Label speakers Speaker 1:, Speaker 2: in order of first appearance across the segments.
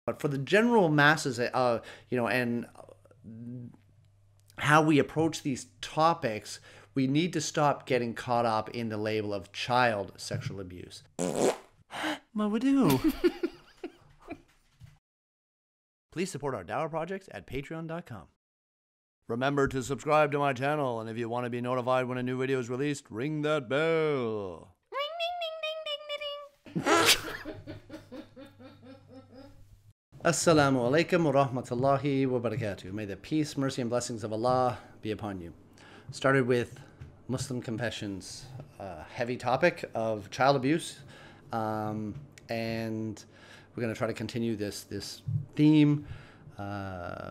Speaker 1: But for the general masses, and how we approach these topics, we need to stop getting caught up in the label of child sexual abuse. What we do? Please support our Dower projects at patreon.com. Remember to subscribe to my channel, and if you want to be notified when a new video is released, ring that bell.
Speaker 2: Ring, ding, ding, ding, ding, ding.
Speaker 1: Assalamu alaikum wa rahmatullahi wa barakatuh. May the peace, mercy, and blessings of Allah be upon you. Started with Muslim Confessions, heavy topic of child abuse, and we're going to try to continue this theme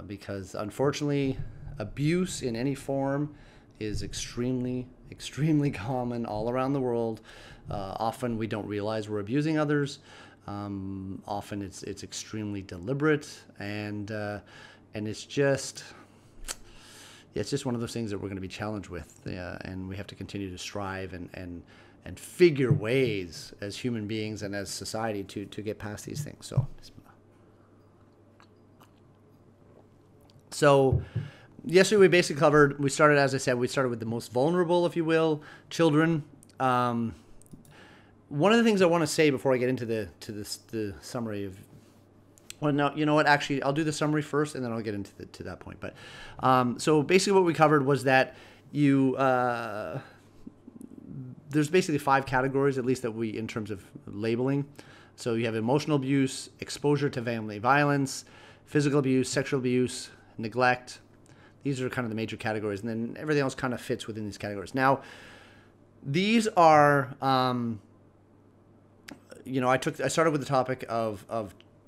Speaker 1: because unfortunately abuse in any form is extremely common all around the world. Often we don't realize we're abusing others. Often it's extremely deliberate, and it's just one of those things that we're going to be challenged with, and we have to continue to strive and figure ways as human beings and as society to get past these things. So yesterday we basically covered, as I said, we started with the most vulnerable, if you will, children. One of the things I want to say before I get into the summary of, well, no, you know what? Actually, I'll do the summary first, and then I'll get into to that point. But so basically, what we covered was that there's basically 5 categories, at least that we, in terms of labeling. So you have emotional abuse, exposure to family violence, physical abuse, sexual abuse, neglect. These are kind of the major categories, and then everything else kind of fits within these categories. Now, these are I started with the topic of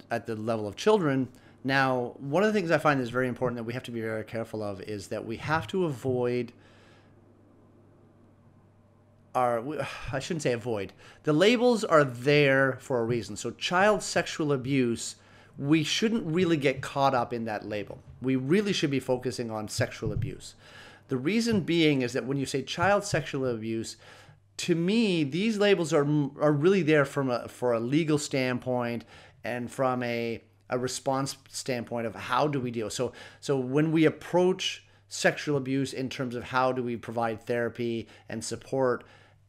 Speaker 1: at the level of children. Now, one of the things I find is very important that we have to be very careful of is that we have to avoid I shouldn't say avoid. The labels are there for a reason. So child sexual abuse, we shouldn't really get caught up in that label. We really should be focusing on sexual abuse. The reason being is that when you say child sexual abuse, to me, these labels are really there for a legal standpoint and from a response standpoint of how do we deal. So when we approach sexual abuse in terms of how do we provide therapy and support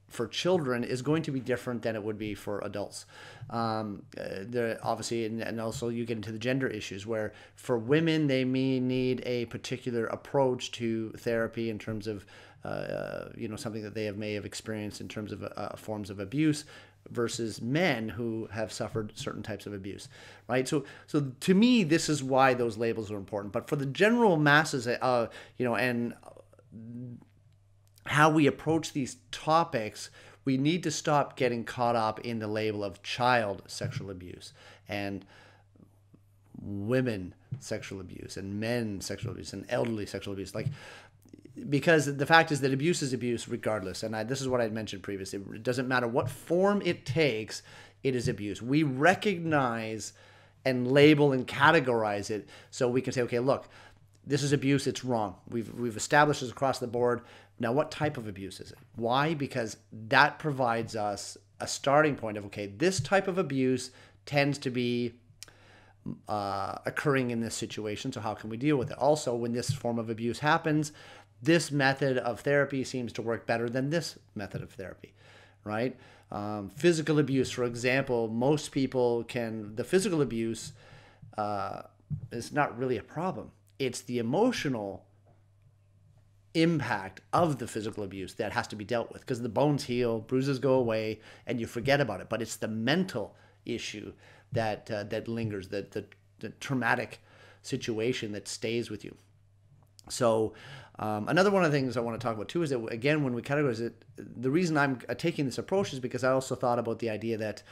Speaker 1: for children is going to be different than it would be for adults. Obviously, and also you get into the gender issues where for women, they may need a particular approach to therapy in terms of something that they may have experienced in terms of forms of abuse versus men who have suffered certain types of abuse, right? So to me, this is why those labels are important. But for the general masses, and how we approach these topics, we need to stop getting caught up in the label of child sexual abuse and women sexual abuse and men sexual abuse and elderly sexual abuse. Because the fact is that abuse is abuse regardless. And this is what I mentioned previously. It doesn't matter what form it takes, it is abuse. We recognize and label and categorize it so we can say, okay, look, this is abuse, it's wrong. We've established this across the board. Now, what type of abuse is it? Why? Because that provides us a starting point of, okay, this type of abuse tends to be occurring in this situation, so how can we deal with it? Also, when this form of abuse happens, this method of therapy seems to work better than this method of therapy, right? Physical abuse, for example, most people the physical abuse is not really a problem. It's the emotional impact of the physical abuse that has to be dealt with because the bones heal, bruises go away, and you forget about it. But it's the mental issue that lingers, the traumatic situation that stays with you. So another one of the things I want to talk about too is that, again, when we categorize it, the reason I'm taking this approach is because I also thought about the idea that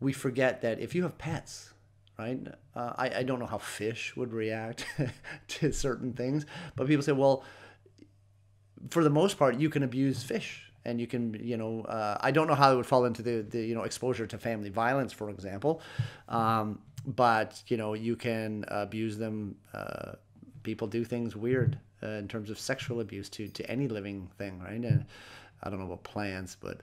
Speaker 1: we forget that if you have pets, right? I don't know how fish would react to certain things, but people say, well, for the most part, you can abuse fish. And you can, I don't know how it would fall into the exposure to family violence, for example. But, you can abuse them. People do things weird in terms of sexual abuse to any living thing, right? And I don't know about plants, but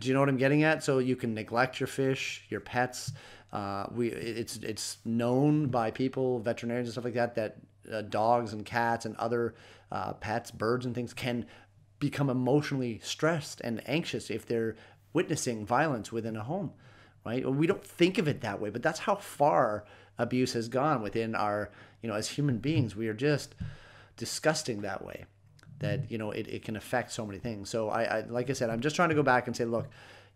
Speaker 1: you know what I'm getting at? So you can neglect your fish, your pets. It's known by people, veterinarians and stuff like that, that dogs and cats and other pets, birds and things can become emotionally stressed and anxious if they're witnessing violence within a home, right? We don't think of it that way, but that's how far abuse has gone within our, as human beings. We are just disgusting that way, that, it can affect so many things. So I like I said, I'm just trying to go back and say, look,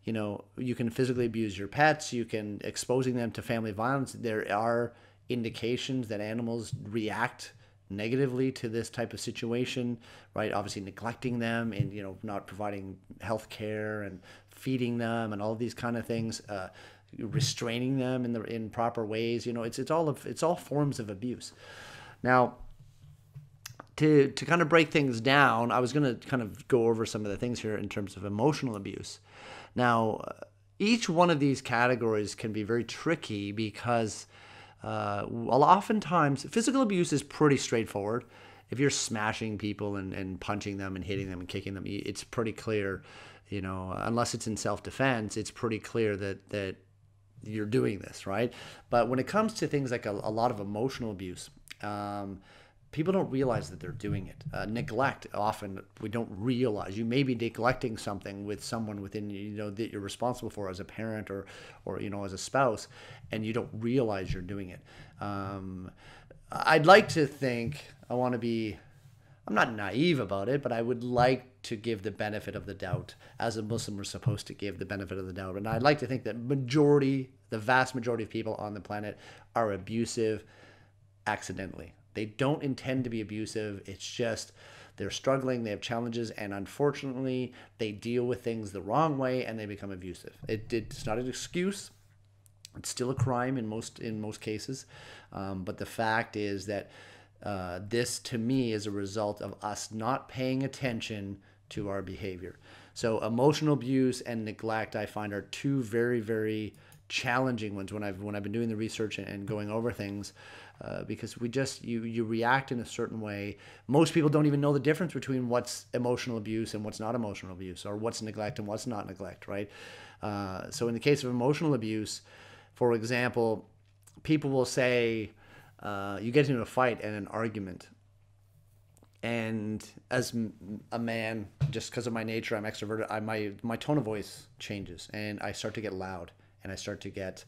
Speaker 1: you can physically abuse your pets, you can exposing them to family violence. There are indications that animals react negatively to this type of situation, right? Obviously neglecting them and, not providing health care and feeding them and all of these kind of things, restraining them in proper ways. It's all forms of abuse. Now, to kind of break things down, I was going to kind of go over some of the things here in terms of emotional abuse. Now, each one of these categories can be very tricky because oftentimes physical abuse is pretty straightforward. If you're smashing people and punching them and hitting them and kicking them, it's pretty clear, unless it's in self-defense, it's pretty clear that you're doing this, right? But when it comes to things like a lot of emotional abuse, people don't realize that they're doing it. Neglect, often we don't realize. You may be neglecting something with someone within that you're responsible for as a parent or as a spouse, and you don't realize you're doing it. I'd like to think, I'm not naive about it, but I would like to give the benefit of the doubt. As a Muslim, we're supposed to give the benefit of the doubt. And I'd like to think that the vast majority of people on the planet are abusive accidentally. They don't intend to be abusive. It's just they're struggling, they have challenges, and unfortunately, they deal with things the wrong way and they become abusive. It's not an excuse. It's still a crime in most cases. But the fact is that this, to me, is a result of us not paying attention to our behavior. So emotional abuse and neglect, I find, are two very, very challenging ones when I've been doing the research and going over things, because you react in a certain way. Most people don't even know the difference between what's emotional abuse and what's not emotional abuse, or what's neglect and what's not neglect, right? So in the case of emotional abuse, for example, people will say, you get into a fight and an argument, and as a man, just because of my nature, I'm extroverted, my tone of voice changes and I start to get loud. And I start to get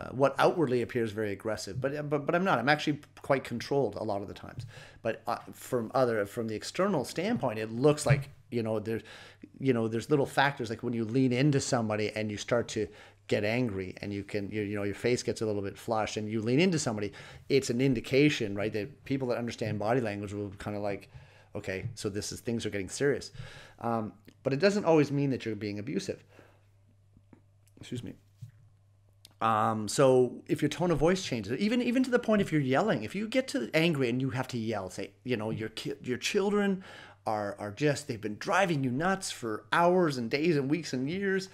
Speaker 1: what outwardly appears very aggressive, but I'm not. I'm actually quite controlled a lot of the times. But from the external standpoint, it looks like there's little factors like when you lean into somebody and you start to get angry and your face gets a little bit flushed and you lean into somebody. It's an indication, right, that people that understand body language will kind of like, okay, so things are getting serious. But it doesn't always mean that you're being abusive. Excuse me. So if your tone of voice changes, even to the point if you're yelling, if you get to angry and you have to yell, say, your children are just, they've been driving you nuts for hours and days and weeks and years,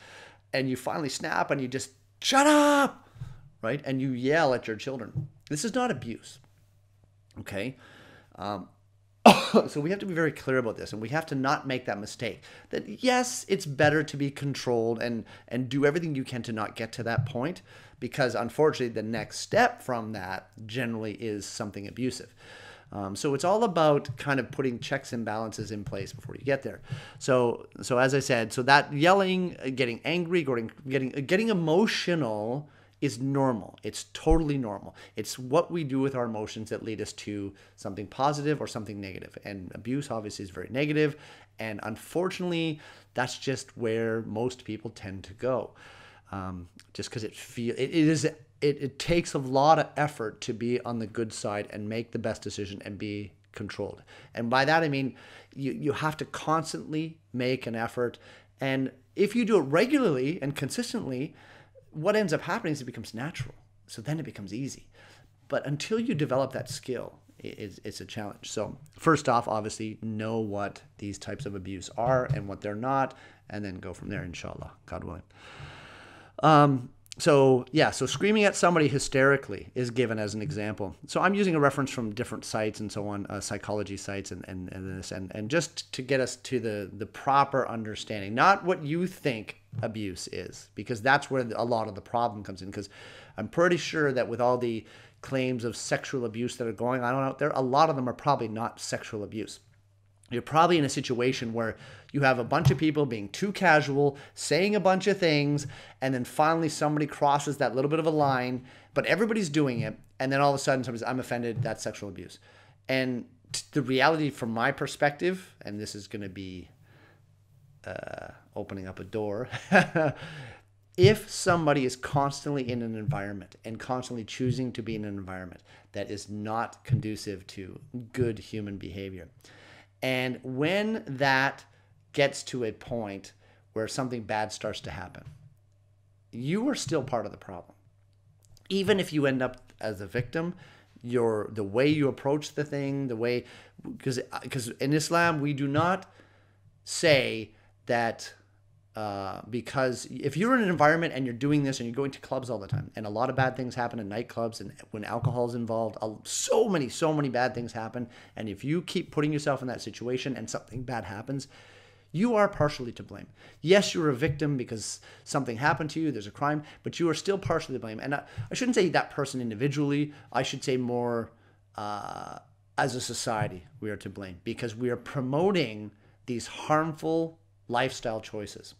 Speaker 1: and you finally snap and you just shut up, right? And you yell at your children. This is not abuse. Okay. So we have to be very clear about this, and we have to not make that mistake. That yes, it's better to be controlled and do everything you can to not get to that point, because unfortunately the next step from that generally is something abusive. So it's all about kind of putting checks and balances in place before you get there. So as I said, so that yelling, getting angry, getting emotional is normal. It's totally normal. It's what we do with our emotions that lead us to something positive or something negative. And abuse obviously is very negative. And unfortunately, that's just where most people tend to go. Just because it takes a lot of effort to be on the good side and make the best decision and be controlled. And by that, I mean, you have to constantly make an effort. And if you do it regularly and consistently, what ends up happening is it becomes natural. So then it becomes easy. But until you develop that skill, it's a challenge. So first off, obviously, know what these types of abuse are and what they're not, and then go from there, inshallah, God willing. So screaming at somebody hysterically is given as an example. So I'm using a reference from different sites and so on, psychology sites and just to get us to the proper understanding, not what you think abuse is, because that's where a lot of the problem comes in. Because I'm pretty sure that with all the claims of sexual abuse that are going on out there, a lot of them are probably not sexual abuse. You're probably in a situation where you have a bunch of people being too casual, saying a bunch of things, and then finally somebody crosses that little bit of a line, but everybody's doing it, and then all of a sudden somebody says, I'm offended, that's sexual abuse. And the reality from my perspective, and this is going to be opening up a door, if somebody is constantly in an environment and constantly choosing to be in an environment that is not conducive to good human behavior, and when that gets to a point where something bad starts to happen, you are still part of the problem. Even if you end up as a victim, the way you approach the thing, the way, because in Islam we do not say that because if you're in an environment and you're doing this and you're going to clubs all the time, and a lot of bad things happen in nightclubs, and when alcohol is involved, so many bad things happen, and if you keep putting yourself in that situation and something bad happens, you are partially to blame. Yes, you're a victim because something happened to you, there's a crime, but you are still partially to blame. And I shouldn't say that person individually, I should say more as a society we are to blame, because we are promoting these harmful lifestyle choices.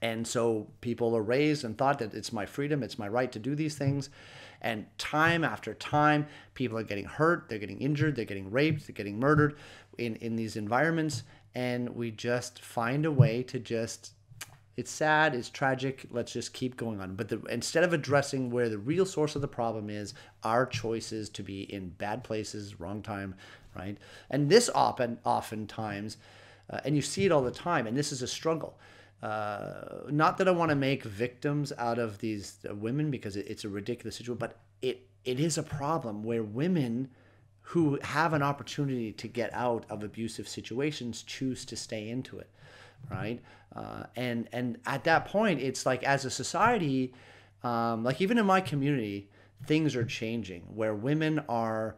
Speaker 1: And so people are raised and thought that it's my freedom, it's my right to do these things. And time after time, people are getting hurt, they're getting injured, they're getting raped, they're getting murdered in these environments. And we just find a way to just, it's sad, it's tragic, let's just keep going on. But instead of addressing where the real source of the problem is, our choices to be in bad places, wrong time, right? And this oftentimes, and you see it all the time, and this is a struggle. Not that I want to make victims out of these women, because it's a ridiculous situation, but it is a problem where women who have an opportunity to get out of abusive situations choose to stay into it, right? And at that point, it's like, as a society, like even in my community, things are changing where women are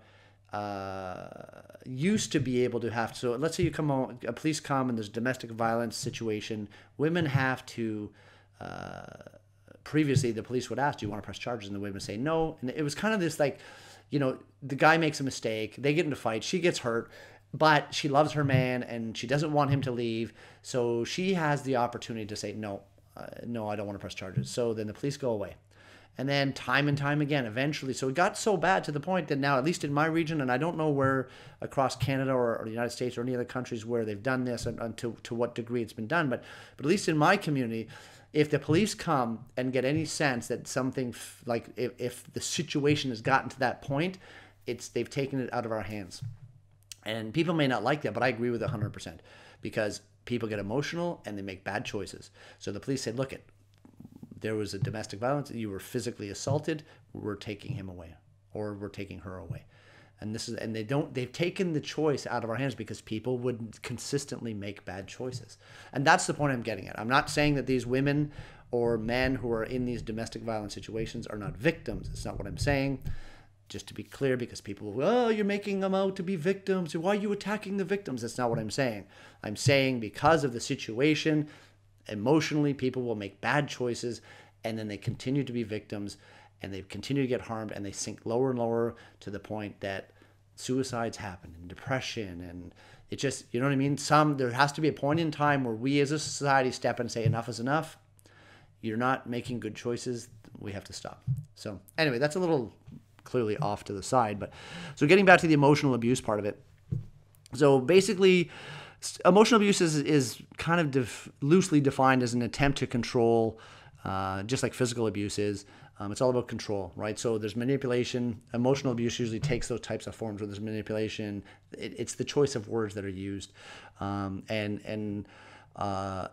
Speaker 1: used to be able to have, so let's say you come home, a police come and there's a domestic violence situation, women have to, previously the police would ask, do you want to press charges? And the women would say no. And it was kind of this like, the guy makes a mistake, they get into a fight, she gets hurt, but she loves her man and she doesn't want him to leave. So she has the opportunity to say, no, I don't want to press charges. So then the police go away. And then time and time again, eventually, so it got so bad to the point that now, at least in my region, and I don't know where across Canada or the United States or any other countries where they've done this and to what degree it's been done, but at least in my community, if the police come and get any sense that something, like if the situation has gotten to that point, they've taken it out of our hands. And people may not like that, but I agree with it 100%, because people get emotional and they make bad choices. So the police said, look, there was a domestic violence, you were physically assaulted, we're taking him away, or we're taking her away. And they've taken the choice out of our hands because people would consistently make bad choices. And that's the point I'm getting at. I'm not saying that these women or men who are in these domestic violence situations are not victims. It's not what I'm saying. Just to be clear, because people will, oh, you're making them out to be victims. Why are you attacking the victims? That's not what I'm saying. I'm saying because of the situation, emotionally, people will make bad choices, and then they continue to be victims, and they continue to get harmed, and they sink lower and lower to the point that suicides happen, and depression, and it just, you know what I mean? There has to be a point in time where we as a society step in and say, enough is enough. You're not making good choices. We have to stop. So anyway, that's a little clearly off to the side, but so getting back to the emotional abuse part of it. So basically, emotional abuse is kind of loosely defined as an attempt to control, just like physical abuse is. It's all about control, right? So there's manipulation. Emotional abuse usually takes those types of forms where there's manipulation. It's the choice of words that are used, and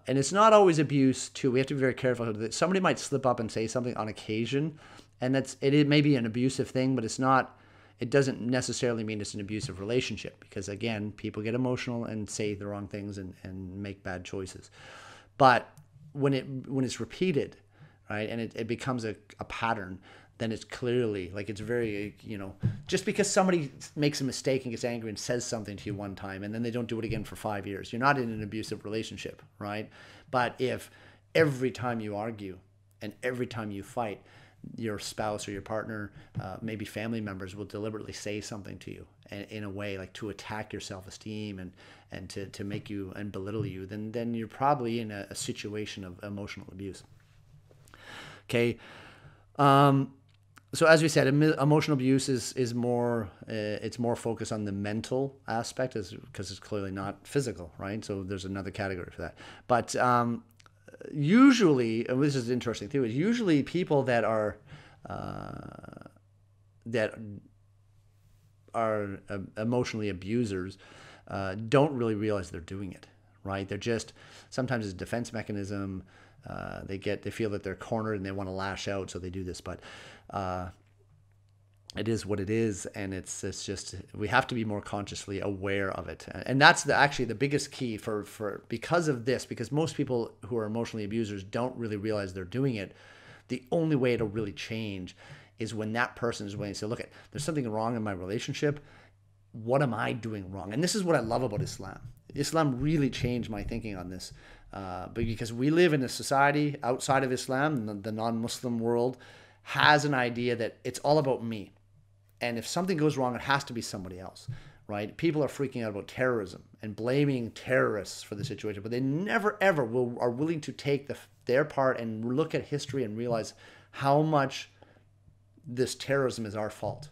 Speaker 1: it's not always abuse too. We have to be very careful. Somebody might slip up and say something on occasion, and it may be an abusive thing, but it's not. It doesn't necessarily mean it's an abusive relationship, because again, people get emotional and say the wrong things and make bad choices. But when it's repeated, right, and it becomes a pattern, then it's clearly, like, it's very, just because somebody makes a mistake and gets angry and says something to you one time and then they don't do it again for 5 years, you're not in an abusive relationship, right? But if every time you argue and every time you fight, your spouse or your partner, maybe family members will deliberately say something to you in a way like to attack your self-esteem and to make you and belittle you, then you're probably in a situation of emotional abuse. Okay. So as we said, emotional abuse is more it's more focused on the mental aspect, because it's clearly not physical, right? So there's another category for that. But usually, and this is interesting too, is usually people that are emotionally abusers don't really realize they're doing it, right? They're just, sometimes it's a defense mechanism. They feel that they're cornered and they want to lash out, so they do this. But it is what it is, and it's just, we have to be more consciously aware of it, and that's actually the biggest key for because of this, because most people who are emotionally abusers don't really realize they're doing it. The only way it'll really change is when that person is willing to say, look, there's something wrong in my relationship. What am I doing wrong? And this is what I love about Islam. Islam really changed my thinking on this, because we live in a society outside of Islam, the non-Muslim world has an idea that it's all about me. And if something goes wrong, it has to be somebody else, right? People are freaking out about terrorism and blaming terrorists for the situation, but they never, ever are willing to take their part and look at history and realize how much this terrorism is our fault.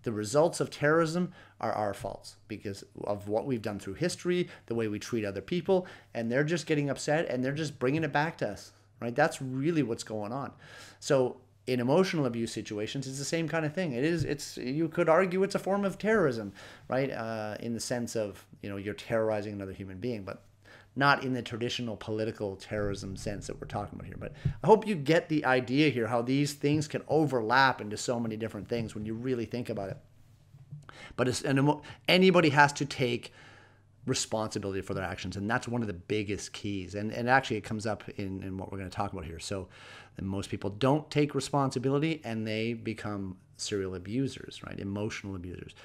Speaker 1: The results of terrorism are our faults because of what we've done through history, the way we treat other people, and they're just getting upset and they're just bringing it back to us, right? That's really what's going on. So in emotional abuse situations, it's the same kind of thing. You could argue it's a form of terrorism, right? In the sense of, you're terrorizing another human being, but not in the traditional political terrorism sense that we're talking about here. But I hope you get the idea here, how these things can overlap into so many different things when you really think about it. But anybody has to take responsibility for their actions, and that's one of the biggest keys. And actually it comes up in what we're going to talk about here. So most people don't take responsibility and they become serial abusers, right? Emotional abusers.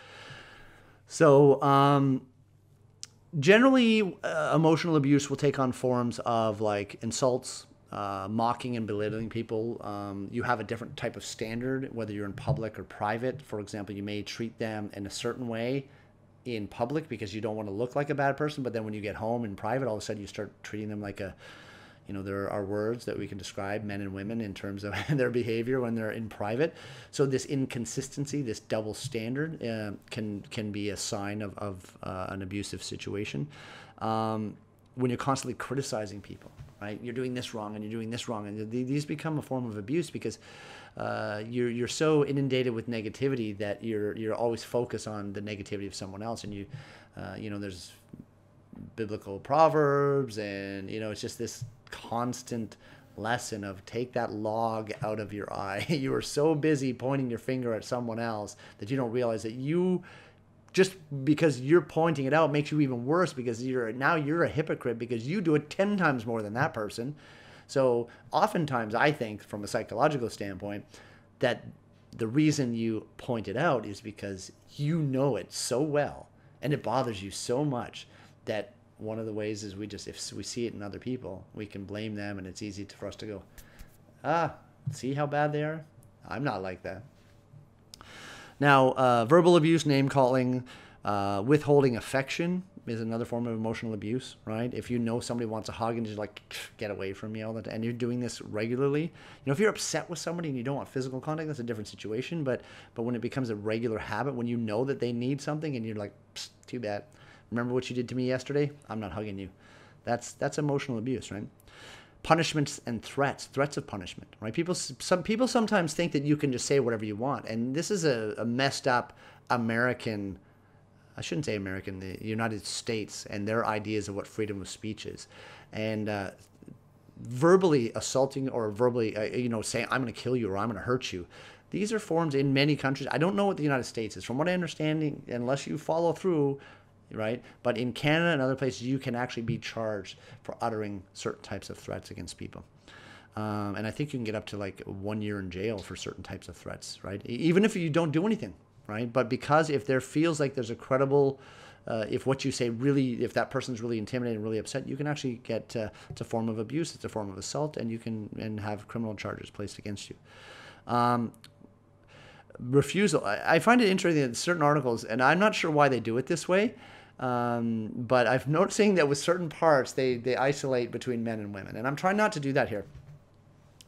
Speaker 1: So generally emotional abuse will take on forms of like insults, mocking and belittling people. You have a different type of standard, whether you're in public or private. For example, you may treat them in a certain way in public because you don't want to look like a bad person, but then when you get home in private, all of a sudden you start treating them like there are words that we can describe men and women in terms of their behavior when they're in private. So this inconsistency, this double standard can be a sign of an abusive situation. When you're constantly criticizing people, right? You're doing this wrong and you're doing this wrong. And these become a form of abuse because you're so inundated with negativity that you're always focused on the negativity of someone else. And there's biblical proverbs and, it's just this constant lesson of take that log out of your eye. You are so busy pointing your finger at someone else that you don't realize that you, just because you're pointing it out, makes you even worse because you're a hypocrite because you do it 10 times more than that person. So oftentimes I think from a psychological standpoint that the reason you point it out is because you know it so well and it bothers you so much that one of the ways is if we see it in other people, we can blame them, and it's easy for us to go, see how bad they are? I'm not like that. Now, verbal abuse, name calling, withholding affection is another form of emotional abuse, right? If you know somebody wants a hug and you're like, get away from me all the time, and you're doing this regularly, if you're upset with somebody and you don't want physical contact, that's a different situation. But when it becomes a regular habit, when you know that they need something and you're like, too bad. Remember what you did to me yesterday? I'm not hugging you. That's emotional abuse, right? Punishments and threats of punishment, right? Some people sometimes think that you can just say whatever you want, and this is a messed up American. I shouldn't say American, the United States, and their ideas of what freedom of speech is, and verbally assaulting or verbally, saying I'm going to kill you or I'm going to hurt you. These are forms in many countries. I don't know what the United States is. From what I understand, unless you follow through. Right? But in Canada and other places, you can actually be charged for uttering certain types of threats against people. And I think you can get up to like 1 year in jail for certain types of threats, right? Even if you don't do anything, right? But because if there feels like there's a credible, if what you say really, if that person's really intimidated and really upset, you can actually get, it's a form of abuse, it's a form of assault, and you can have criminal charges placed against you. Refusal. I find it interesting that certain articles, and I'm not sure why they do it this way, but I've noticing that with certain parts, they isolate between men and women. And I'm trying not to do that here.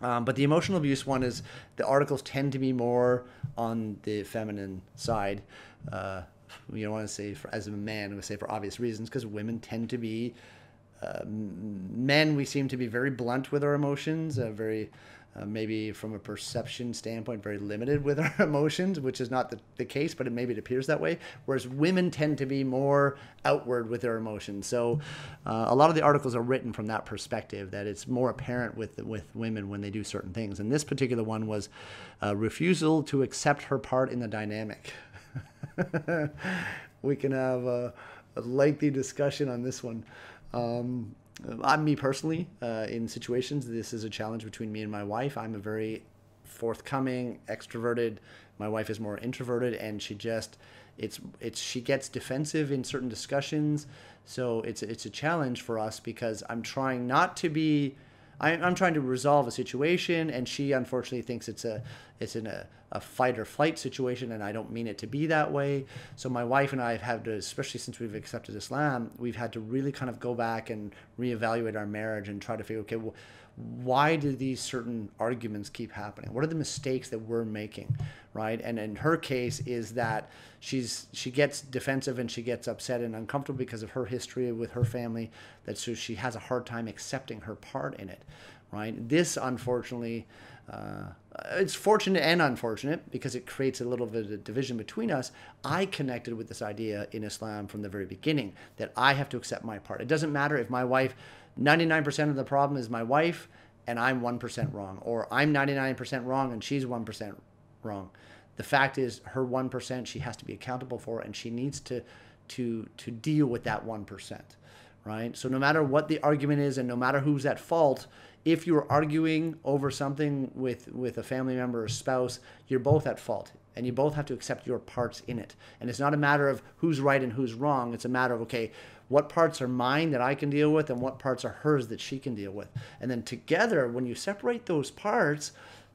Speaker 1: But the emotional abuse one is the articles tend to be more on the feminine side. You don't want to say as a man, I would say for obvious reasons, because women tend to be, men, we seem to be very blunt with our emotions, very, maybe from a perception standpoint, very limited with our emotions, which is not the case, but maybe it appears that way. Whereas women tend to be more outward with their emotions. So a lot of the articles are written from that perspective, that it's more apparent with women when they do certain things. And this particular one was refusal to accept her part in the dynamic. We can have a lengthy discussion on this one. Me personally, in situations, this is a challenge between me and my wife. I'm a very forthcoming, extroverted. My wife is more introverted, and she gets defensive in certain discussions. So it's a challenge for us, because I'm trying not to be. I'm trying to resolve a situation, and she unfortunately thinks it's in a fight or flight situation, and I don't mean it to be that way. So my wife and I have had to, especially since we've accepted Islam, we've had to really kind of go back and reevaluate our marriage and try to figure, okay, well, why do these certain arguments keep happening? What are the mistakes that we're making, right? And in her case is that she gets defensive and she gets upset and uncomfortable because of her history with her family, so she has a hard time accepting her part in it, right? This, unfortunately, it's fortunate and unfortunate, because it creates a little bit of division between us. I connected with this idea in Islam from the very beginning, that I have to accept my part. It doesn't matter if my wife, 99% of the problem is my wife and I'm 1% wrong, or I'm 99% wrong and she's 1% wrong. The fact is, her 1% she has to be accountable for, and she needs to deal with that 1%, right? So no matter what the argument is, and no matter who's at fault, if you're arguing over something with a family member or spouse, you're both at fault, and you both have to accept your parts in it. And it's not a matter of who's right and who's wrong. It's a matter of, okay, what parts are mine that I can deal with, and what parts are hers that she can deal with. And then together, when you separate those parts,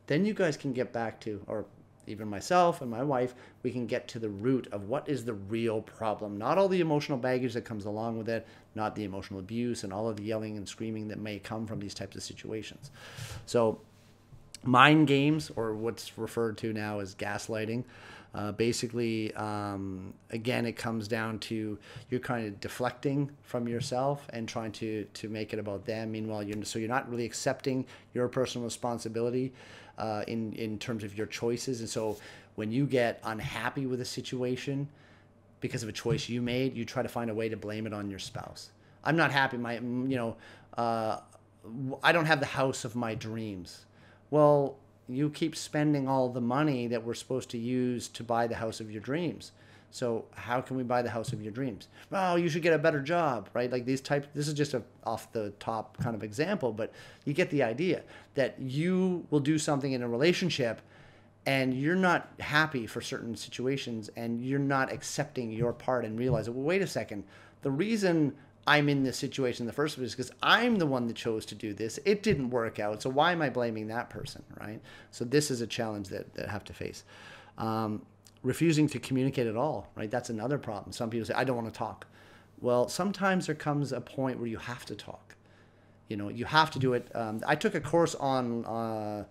Speaker 1: then you guys can get back to, or even myself and my wife, we can get to the root of what is the real problem. Not all the emotional baggage that comes along with it, not the emotional abuse and all of the yelling and screaming that may come from these types of situations. So mind games, or what's referred to now as gaslighting, basically, again, it comes down to you're kind of deflecting from yourself and trying to make it about them. Meanwhile, you're not really accepting your personal responsibility in terms of your choices. And so when you get unhappy with a situation because of a choice you made, you try to find a way to blame it on your spouse. I'm not happy. I don't have the house of my dreams. Well, you keep spending all the money that we're supposed to use to buy the house of your dreams. So how can we buy the house of your dreams? Oh, you should get a better job, right? Like this is just a off the top kind of example, but you get the idea that you will do something in a relationship and you're not happy for certain situations, and you're not accepting your part and realize, well, wait a second, the reason I'm in this situation in the first place because I'm the one that chose to do this. It didn't work out. So why am I blaming that person, right? So this is a challenge that I have to face. Refusing to communicate at all, right? That's another problem. Some people say, I don't want to talk. Well, sometimes there comes a point where you have to talk. You have to do it. I took a course on, I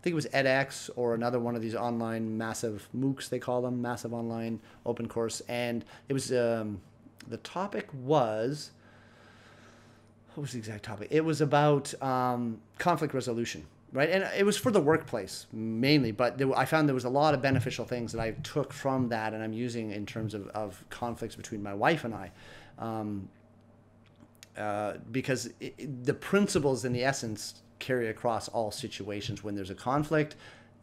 Speaker 1: think it was edX or another one of these online massive MOOCs, they call them, massive online open course. And it was, the topic was, what was the exact topic? It was about conflict resolution, right? And it was for the workplace mainly, but I found there was a lot of beneficial things that I took from that and I'm using in terms of conflicts between my wife and I, because the principles and the essence carry across all situations. When there's a conflict,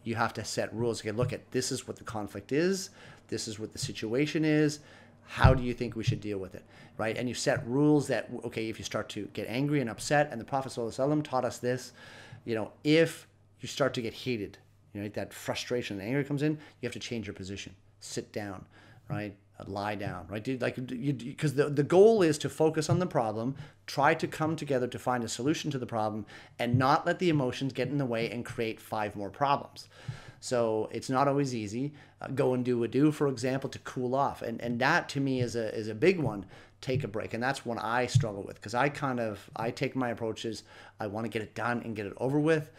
Speaker 1: you have to set rules. Okay, look at, this is what the conflict is. This is what the situation is. How do you think we should deal with it, right? And you set rules that, okay, if you start to get angry and upset, and the Prophet ﷺ taught us this, if you start to get heated, that frustration and anger comes in, you have to change your position, sit down, right? Lie down, right? Because the goal is to focus on the problem, try to come together to find a solution to the problem, and not let the emotions get in the way and create 5 more problems. So it's not always easy. Go and do a do, for example, to cool off. And that to me is a big one. Take a break. And that's one I struggle with, because I take my approaches. I want to get it done and get it over with.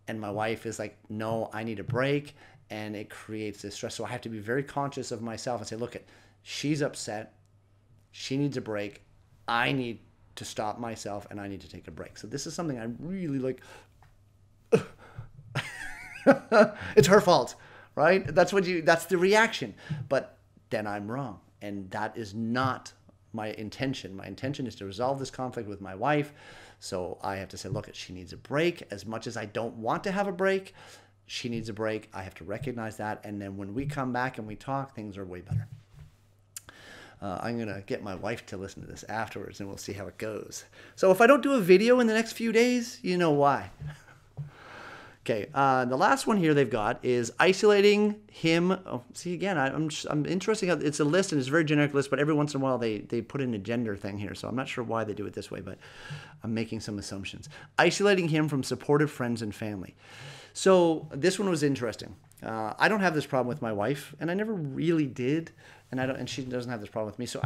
Speaker 1: And my wife is like, no, I need a break. And it creates this stress. So I have to be very conscious of myself and say, look, she's upset. She needs a break. I need to stop myself and I need to take a break. So this is something I really like. It's her fault, right? That's the reaction. But then I'm wrong. And that is not my intention. My intention is to resolve this conflict with my wife. So I have to say, look, she needs a break. As much as I don't want to have a break, she needs a break. I have to recognize that. And then when we come back and we talk, things are way better. I'm going to get my wife to listen to this afterwards and we'll see how it goes. So if I don't do a video in the next few days, you know why. Okay, the last one here they've got is isolating him. Oh, see, again, I'm interested. It's a list and it's a very generic list, but every once in a while they put in a gender thing here. So I'm not sure why they do it this way, but I'm making some assumptions. Isolating him from supportive friends and family. So this one was interesting. I don't have this problem with my wife, and I never really did, and she doesn't have this problem with me. So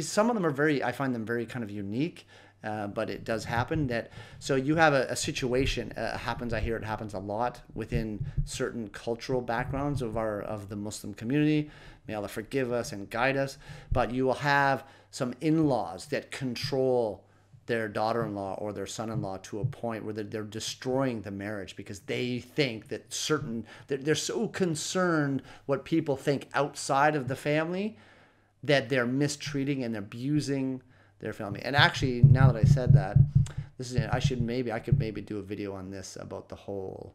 Speaker 1: some of them I find them very kind of unique, but it does happen that. So you have a situation happens. I hear it happens a lot within certain cultural backgrounds of the Muslim community. May Allah forgive us and guide us. But you will have some in-laws that control their daughter-in-law or their son-in-law to a point where they're destroying the marriage because they think that they're so concerned what people think outside of the family that they're mistreating and abusing their family. And actually, now that I said that, I could maybe do a video on this about the whole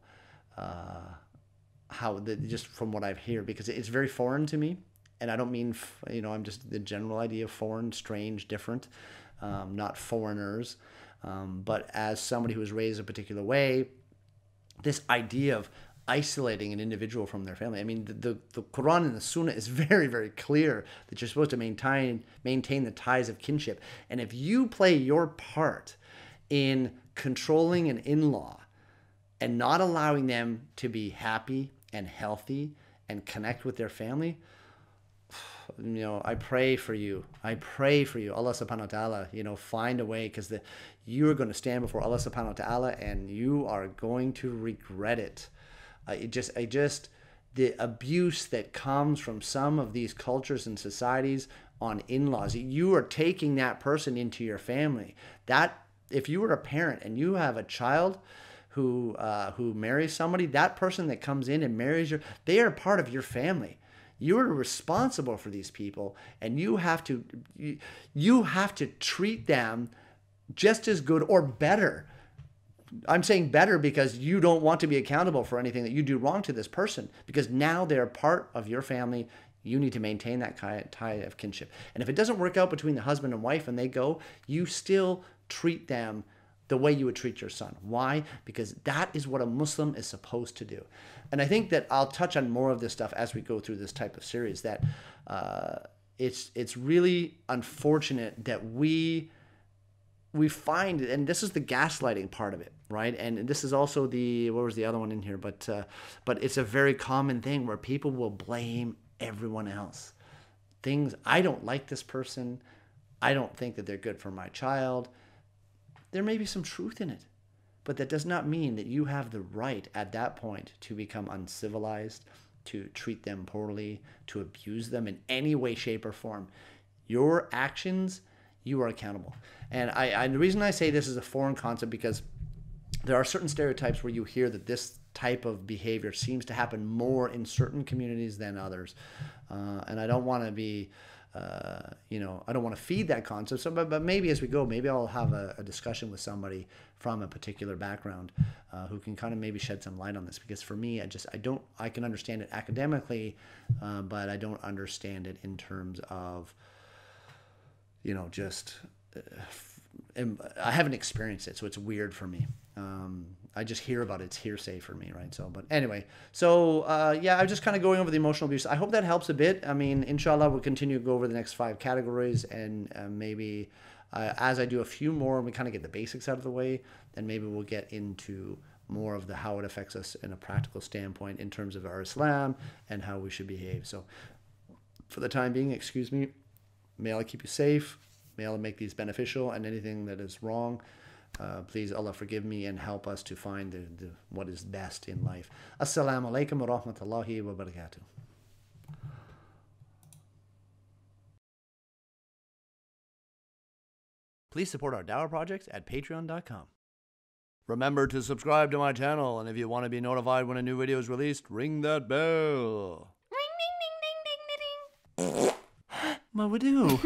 Speaker 1: just from what I've heard, because it's very foreign to me. And I don't mean, I'm just the general idea of foreign, strange, different. Not foreigners, but as somebody who was raised a particular way, this idea of isolating an individual from their family. I mean, the Quran and the Sunnah is very, very clear that you're supposed to maintain the ties of kinship. And if you play your part in controlling an in-law and not allowing them to be happy and healthy and connect with their family, I pray for you. Allah subhanahu wa ta'ala, find a way, because you are going to stand before Allah subhanahu wa ta'ala and you are going to regret it. The abuse that comes from some of these cultures and societies on in-laws, you are taking that person into your family. That if you were a parent and you have a child who marries somebody, that person that comes in and marries they are part of your family. You're responsible for these people, and you have to treat them just as good or better. I'm saying better because you don't want to be accountable for anything that you do wrong to this person, because now they're part of your family. You need to maintain that tie of kinship. And if it doesn't work out between the husband and wife and they go, you still treat them the way you would treat your son. Why? Because that is what a Muslim is supposed to do. And I think that I'll touch on more of this stuff as we go through this type of series, that it's really unfortunate that we find, and this is the gaslighting part of it, right? And this is also what was the other one in here? But it's a very common thing where people will blame everyone else. I don't like this person. I don't think that they're good for my child. There may be some truth in it, but that does not mean that you have the right at that point to become uncivilized, to treat them poorly, to abuse them in any way, shape, or form. Your actions, you are accountable. And the reason I say this is a foreign concept, because there are certain stereotypes where you hear that this type of behavior seems to happen more in certain communities than others. And I don't want to be... I don't want to feed that concept. So, but maybe as we go, maybe I'll have a discussion with somebody from a particular background who can kind of maybe shed some light on this. Because for me, I can understand it academically, but I don't understand it in terms of, I haven't experienced it, so it's weird for me. I just hear about it. It's hearsay for me, right? So, but anyway, I'm just kind of going over the emotional abuse. I hope that helps a bit. I mean, inshallah, we'll continue to go over the next 5 categories, and maybe as I do a few more and we kind of get the basics out of the way, then maybe we'll get into more of the how it affects us in a practical standpoint in terms of our Islam and how we should behave. So for the time being, excuse me, may Allah keep you safe, may Allah make these beneficial, and anything that is wrong, please Allah forgive me and help us to find what is best in life. Assalamu alaikum wa rahmatullahi wa barakatuh. Please support our Dawah projects at patreon.com. Remember to subscribe to my channel, and if you want to be notified when a new video is released, ring that bell.
Speaker 2: Ring ding ding ding ding ding ding.
Speaker 1: What we do?